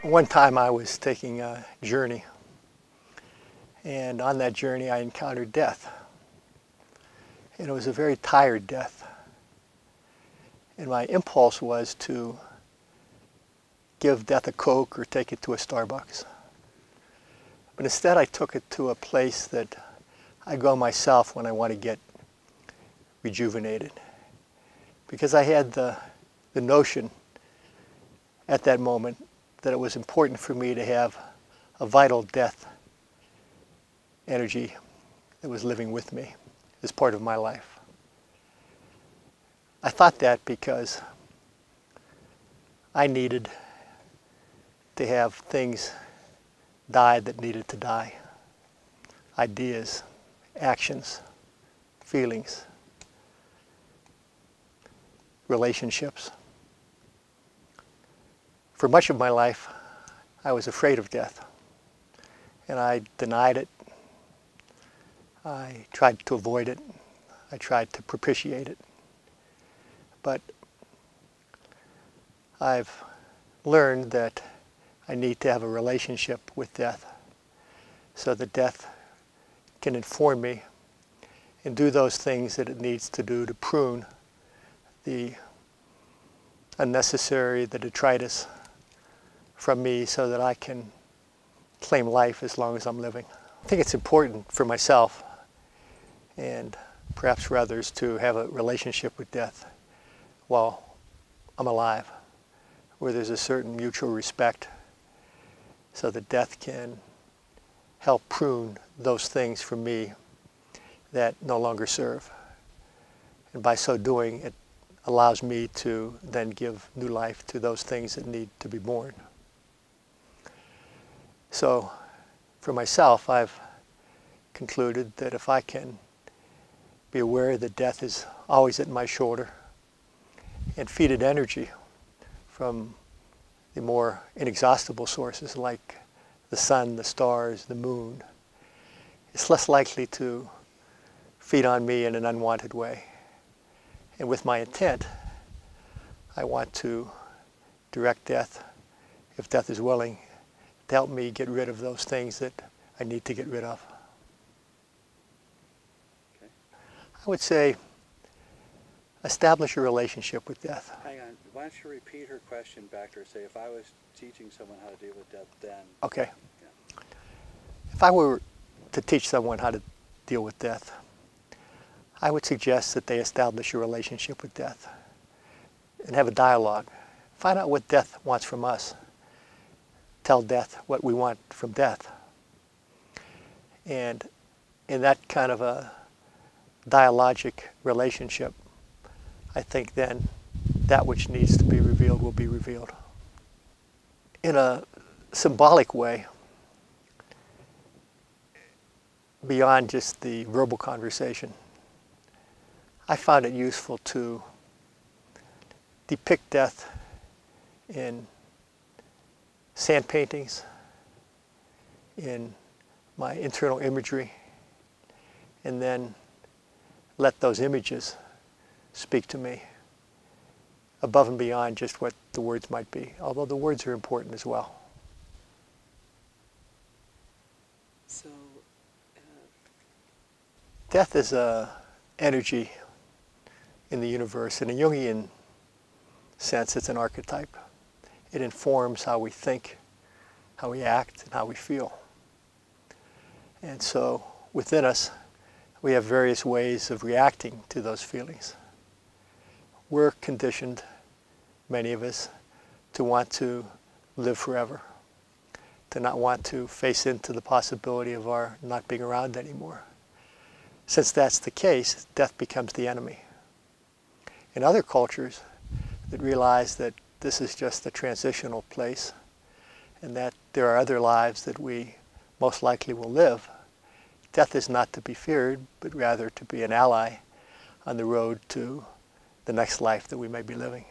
One time I was taking a journey, and on that journey I encountered death. And it was a very tired death. And my impulse was to give death a Coke or take it to a Starbucks. But instead I took it to a place that I go myself when I want to get rejuvenated. Because I had the notion at that moment that it was important for me to have a vital death energy that was living with me as part of my life. I thought that because I needed to have things die that needed to die. Ideas, actions, feelings, relationships. For much of my life, I was afraid of death, and I denied it. I tried to avoid it. I tried to propitiate it. But I've learned that I need to have a relationship with death so that death can inform me and do those things that it needs to do to prune the unnecessary, the detritus from me so that I can claim life as long as I'm living. I think it's important for myself and perhaps for others to have a relationship with death while I'm alive, where there's a certain mutual respect so that death can help prune those things from me that no longer serve. And by so doing, it allows me to then give new life to those things that need to be born. So for myself, I've concluded that if I can be aware that death is always at my shoulder and feed it energy from the more inexhaustible sources like the sun, the stars, the moon, it's less likely to feed on me in an unwanted way. And with my intent, I want to direct death, if death is willing, to help me get rid of those things that I need to get rid of. Okay. I would say establish a relationship with death. Hang on, why don't you repeat her question back to her? Say, if I was teaching someone how to deal with death, then... Okay. Yeah. If I were to teach someone how to deal with death, I would suggest that they establish a relationship with death and have a dialogue. Find out what death wants from us. Tell death what we want from death. And in that kind of a dialogic relationship, I think then that which needs to be revealed will be revealed. In a symbolic way, beyond just the verbal conversation, I found it useful to depict death in sand paintings, in my internal imagery, and then let those images speak to me above and beyond just what the words might be, although the words are important as well. So, Death is a energy in the universe. In a Jungian sense, it's an archetype. It informs how we think, how we act, and how we feel. And so within us, we have various ways of reacting to those feelings. We're conditioned, many of us, to want to live forever, to not want to face into the possibility of our not being around anymore. Since that's the case, death becomes the enemy. In other cultures that realize that this is just a transitional place and that there are other lives that we most likely will live, death is not to be feared, but rather to be an ally on the road to the next life that we may be living.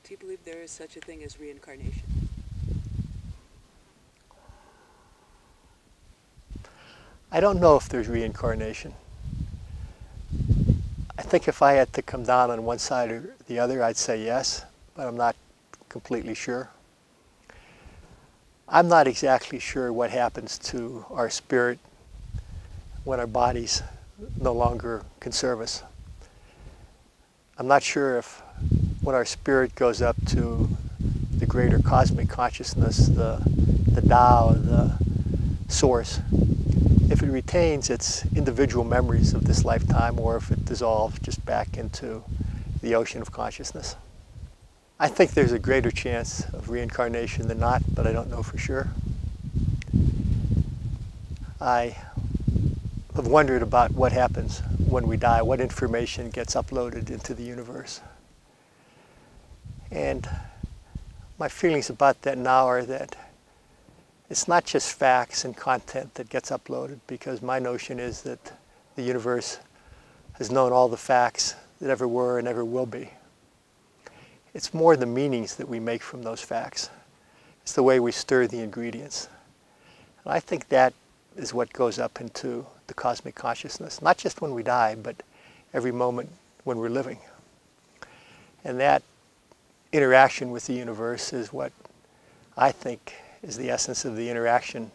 do you believe there is such a thing as reincarnation? I don't know if there's reincarnation. I think if I had to come down on one side or the other, I'd say yes, but I'm not completely sure. I'm not exactly sure what happens to our spirit when our bodies no longer can serve us. I'm not sure if when our spirit goes up to the greater cosmic consciousness, the Tao, the source, if it retains its individual memories of this lifetime or if it dissolves just back into the ocean of consciousness. I think there's a greater chance of reincarnation than not, but I don't know for sure. I have wondered about what happens when we die, what information gets uploaded into the universe. And my feelings about that now are that it's not just facts and content that gets uploaded, because my notion is that the universe has known all the facts that ever were and ever will be. It's more the meanings that we make from those facts. It's the way we stir the ingredients. And I think that is what goes up into the cosmic consciousness, not just when we die, but every moment when we're living. And that interaction with the universe is what I think is the essence of the interaction,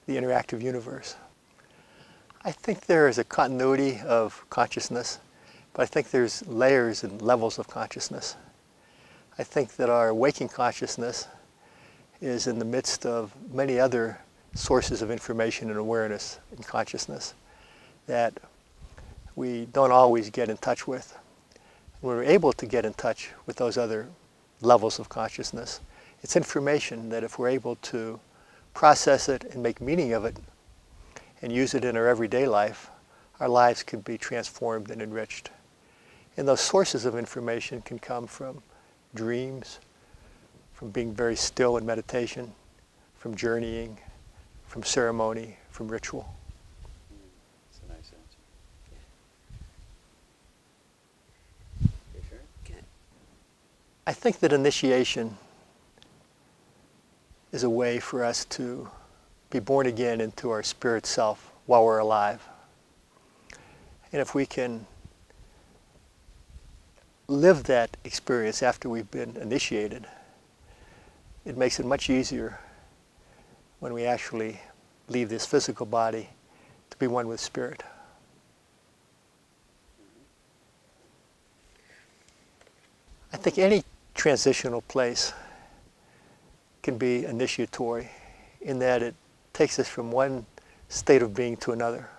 the interactive universe. I think there is a continuity of consciousness, but I think there's layers and levels of consciousness. I think that our waking consciousness is in the midst of many other sources of information and awareness and consciousness that we don't always get in touch with. When we're able to get in touch with those other levels of consciousness, it's information that if we're able to process it and make meaning of it and use it in our everyday life, our lives can be transformed and enriched. And those sources of information can come from dreams, from being very still in meditation, from journeying, from ceremony, from ritual. That's a nice answer. You sure? Okay. I think that initiation is a way for us to be born again into our spirit self while we're alive. And if we can live that experience after we've been initiated, it makes it much easier when we actually leave this physical body to be one with spirit. I think any transitional place can be initiatory in that it takes us from one state of being to another.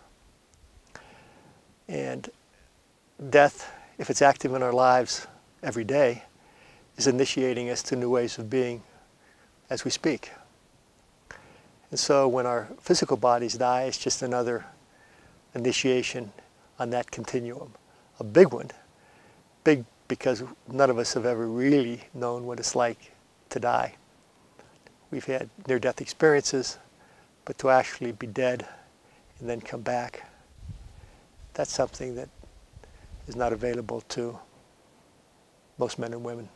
And death, if it's active in our lives every day, is initiating us to new ways of being as we speak. And so when our physical bodies die, it's just another initiation on that continuum. A big one. Big because none of us have ever really known what it's like to die. We've had near-death experiences, but to actually be dead and then come back, that's something that is not available to most men and women.